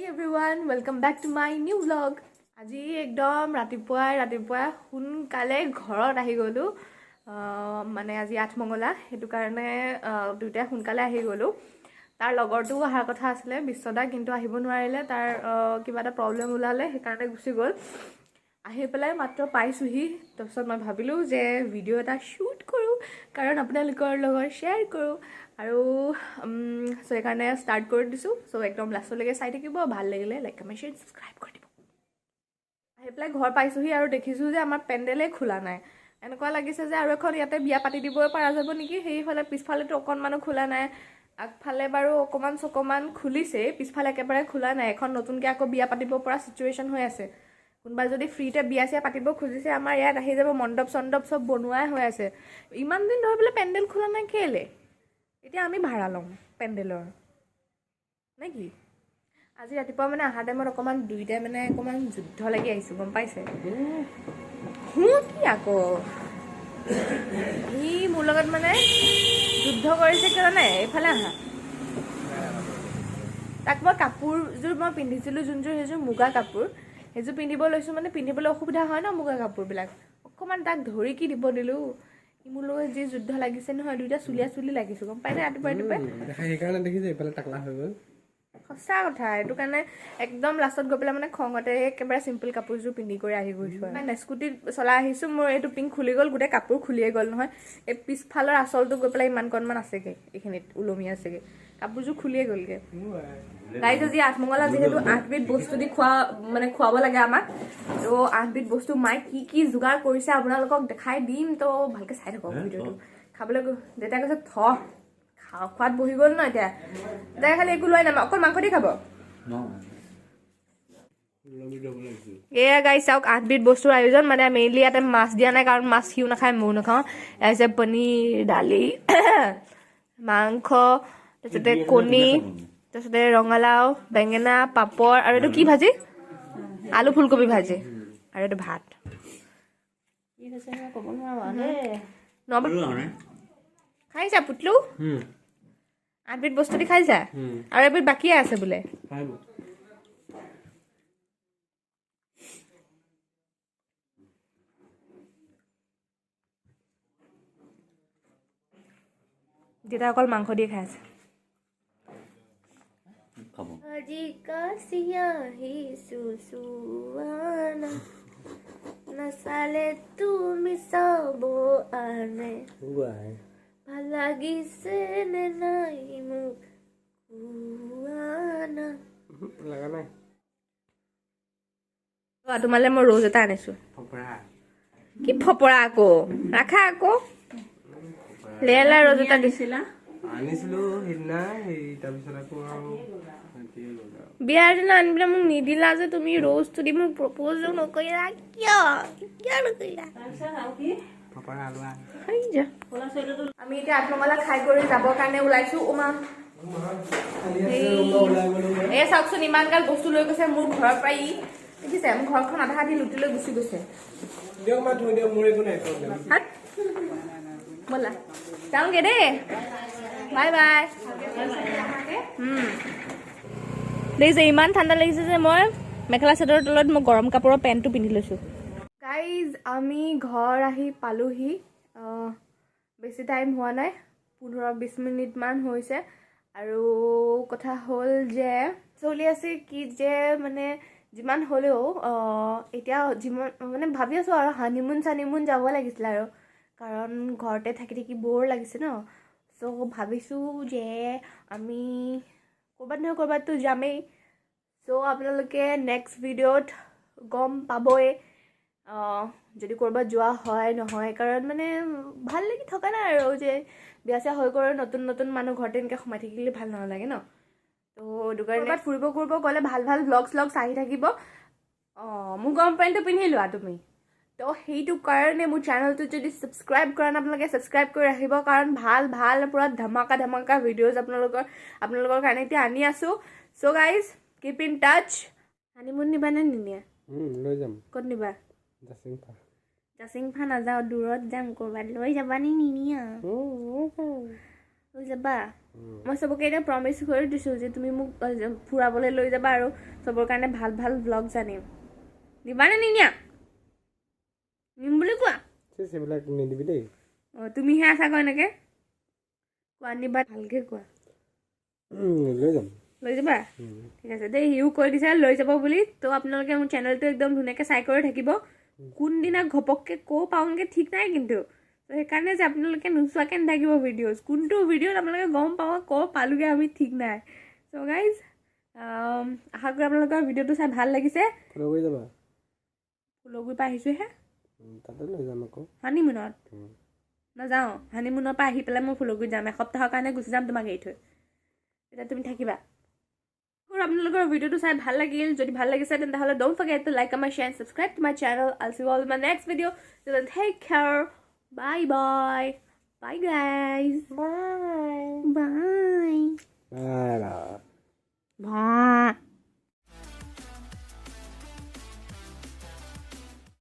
Hey everyone, welcome back to my new vlog. আজি একদম ৰাতিপুৱা সোনকালে ঘৰত আহি গলো মানে আজি আঠমঙলা হেতু কাৰণে দুইটা সোনকালে আহি গলো তাৰ লগৰটো অহাৰ কথা আছিল বিশ্বদা কিন্তু আহিব নোৱাৰিলে তাৰ কিবা এটা প্ৰবলেম ওলালে সেই কাৰণে গুছি গল আহি পেলাই মাত্ৰ পাইছোহি তাৰপিছত মই ভাবিলো যে ভিডিও এটা শুট কৰো কাৰণ আপোনালোকৰ লগত শেয়াৰ কৰো আৰু সো একাৰণে ষ্টাৰ্ট কৰি দিছো সো একদম লাষ্টলৈকে চাই থাকিব ভাল লাগিলে লাইক কমেন্ট শেয়াৰ সাবস্ক্ৰাইব কৰি দিব আহি পেলাই ঘৰ পাইছোহি আৰু দেখিছো যে আমাৰ পেণ্ডেলে খোলা নাই এনেকুৱা লাগিছে যে আৰু এখন ইয়াতে বিয়া পাতি দিবই পৰা যাব নেকি সেইফালে পিছফালে তো অকনমানো খোলা নাই আগফালে বাৰু অকমান খুলিছে পিছফালে একেবাৰে খোলা নাই এখন নতুনকৈ আকৌ বিয়া পাতিব পৰা সিচুৱেচন হৈ আছে কোনবা যদি ফ্ৰীতে বিয়া চিয়া পাতিব খুজিছে আমাৰ ইয়াত আহি যাব মণ্ডপ সণ্ডপ সব বনোৱাই হৈ আছে ইমান দিন ধৰি পেলাই পেণ্ডেল খোলা নাই কেলে এতিয়া আমি ভাড়া লম পেণ্ডেলৰ নেকি আজি ৰাতিপুৱা মানে আহা টাইমত অকমান দুইটা মানে অকমান যুদ্ধ লাগি আহিছো গম পাইছে কি আকৌ ই মোৰ লগত মানে যুদ্ধ কৰিছে কিয় নাই এইফালে আহা তাক মই কাপোৰযোৰ মই পিন্ধিছিলো যোনযোৰ সেইযোৰ মুগা কাপোৰ সেইযোৰ পিন্ধিব লৈছো মানে পিন্ধিবলৈ অসুবিধা হয় ন মুগা কাপোৰবিলাক অকমান তাক ধৰি কি দিব দিলো মোৰ লগত যি যুদ্ধ লাগিছে নহয় দুইটা চুলি লাগিছো গম পাই না ৰাতিপুৱা সেইকাৰণে দেখিছে এইফালে টাকলা হৈ গ'ল সঁচা কথা এইটো কাৰণে একদম লাষ্টত গৈ পেলাই মানে খঙতে একেবাৰে চিম্পল কাপোৰযোৰ পিন্ধি কৰি আহি গৈছো মানে স্কুটিত চলাই আহিছো মোৰ এইটো পিং খুলি গ'ল গোটেই কাপোৰ খুলিয়ে গ'ল নহয় এই পিছফালৰ আচলটো গৈ পেলাই ইমান কণমান আছেগে এইখিনিত ওলমি আছেগে কাপোৰযোৰ খুলিয়ে গ'লগে গাইজ আজি আঠমঙলা যিহেতু 8 বিধ বস্তু দি খুৱাব লাগে আমাক তো 8 বিধ বস্তু মাই কি যোগাৰ কৰিছে আপোনালোকক দেখাই দিম তো ভালকে চাই থাকক ভিডিঅ'টো খাবলৈ দেউতাই কৈছে খোৱাত বহি গ'ল ন এতিয়া দেউতাই খালি একো লৈ নাম অকল মাংস দি খাব এয়া গাইজ চাওক 8 বিধ বস্তুৰ আয়োজন মানে মেইনলি ইয়াতে মাছ দিয়া নাই কাৰণ মাছ সিও নাখায় ময়ো নাখাওঁ এজ পনীৰ দালি মাংস তাৰপিছতে কণী তাৰপিছতে ৰঙালাও বেঙেনা পাপৰ আৰু এইটো কি ভাজি আলু ফুলকবি ভাজি আৰু এইটো ভাত খাইছা পুতলু 8 বিধ বস্তু দি খাইছা আৰু এবিধ বাকীয়ে আছে বোলে দেউতা অকল মাংস দিয়ে খাই আছে আজি কাছিয়াহি সুসুৱানা নাচালে তুমি চাব আনে ভাল লাগিছে নে নাই মোক কোৱানা লগা নাই তোমালে মই ৰ'জ এটা আনিছো কি ফপৰা আকৌ ৰাখা আকৌ লেলা ৰ'জ এটা দিছিলা আনিছিলো হিনা তাৰপিছত আকৌ বিয়াৰ দিনা আনিবলৈ মোক নিদিলা যে তুমি ৰ'জটো দি মোক প্ৰপ'জো নকৰিলা কিয় নকৰিলা আমি এতিয়া আঠমঙলা খাই কৰি যাবৰ কাৰণে ওলাইছো এই চাওকচোন ইমান গাল বস্তু লৈ গৈছে মোৰ ঘৰৰ পৰা ই দেখিছে মোৰ ঘৰখন আধা আধি লুটি লৈ গুচি গৈছে ব'লা যাওঁগে দেই বাই বাই দেখিছে ইমান ঠাণ্ডা লাগিছে যে মই মেখেলা চাদৰৰ তলত মই গৰম কাপোৰৰ পেণ্টটো পিন্ধি লৈছো গাইজ আমি ঘৰ আহি পালোহি বেছি টাইম হোৱা নাই 15-20 মিনিটমান হৈছে আৰু কথা হ'ল যে চলি আছে কি যে মানে যিমান হ'লেও এতিয়া যিমান মানে ভাবি আছোঁ আৰু হানিমুন যাব লাগিছিলে আৰু কাৰণ ঘৰতে থাকি বৰ লাগিছে ন চ' ভাবিছোঁ যে আমি ক'ৰবাত নহয় ক'ৰবাততো যামেই চ' আপোনালোকে নেক্সট ভিডিঅ'ত গম পাবই যদি ক'ৰবাত যোৱা হয় নহয় কাৰণ মানে ভাল লাগি থকা নাই আৰু যে বিয়া চিয়া হৈ গ'ল নতুন মানুহ ঘৰতে এনেকৈ সোমাই থাকিলে ভাল নালাগে ন তো দোকানত ফুৰিব গ'লে ভাল ব্লগছ আহি থাকিব মোৰ গৰম পেণ্টটো পিন্ধি লোৱা তুমি তো সেইটো কাৰণে মোৰ চেনেলটো যদি ছাবস্ক্ৰাইব কৰা নাই আপোনালোকে ছাবস্ক্ৰাইব কৰি ৰাখিব কাৰণ ভাল পুৰা ধমাকা ভিডিঅ'জ আপোনালোকৰ কাৰণে এতিয়া আনি আছোঁ so' guys keep in touch honeymoon নিবা নে নিনিয়া লৈ যাম ক'ত নিবা জাচিংফা নাযাওঁ দূৰত যাম ক'ৰবাত লৈ যাবা নি নিনিয়া লৈ যাবা মই চবকে এটা প্ৰমিস কৰি দিছো যে তুমি মোক ফুৰাবলৈ লৈ যাবা আৰু চবৰ কাৰণে ভাল ভাল ব্লগ জানিম দিবা নে নিনিয়া নিম বুলি কোৱা সেইবিলাক নিদিবি দেই তুমিহে আছা কয় এনেকে কোৱা নিবা ভালকে কোৱা লৈ যাম লৈ যাবা ঠিক আছে দেই ইউ কৈ দিছে লৈ যাব বুলি তো আপোনালোকে মোৰ চেনেলটো একদম ধুনীয়াকৈ চাই কৰি থাকিব কোনদিনা ঘপককৈ ক' পাওঁগৈ ঠিক নাই কিন্তু তো সেইকাৰণে যে আপোনালোকে নোচোৱাকৈ নাথাকিব ভিডিঅ'জ কোনটো ভিডিঅ'ত আপোনালোকে গম পাব ক' পালোগৈ আমি ঠিক নাই চ' গাইজ আশা কৰোঁ আপোনালোকৰ ভিডিঅ'টো চাই ভাল লাগিছে ফ'ল' কৰি যাবা ফুলগুৰিৰ পৰা আহিছোঁহে তাতে লৈ যাম আকৌ হানিমুনত নাযাওঁ হানিমুনৰ পৰা আহি পেলাই মই ফুলগুৰিত যাম এসপ্তাহৰ কাৰণে গুচি যাম তোমাক এৰি থৈ তেতিয়া তুমি থাকিবা আৰু আপোনালোকৰ ভিডিঅ'টো চাই ভাল লাগিল যদি ভাল লাগিছে তেন্তে don't forget to like, comment, share and subscribe to my channel. I'll see you all in my next video. So then take care. Bye bye. Bye guys. Bye. Bye. Bye. Bye.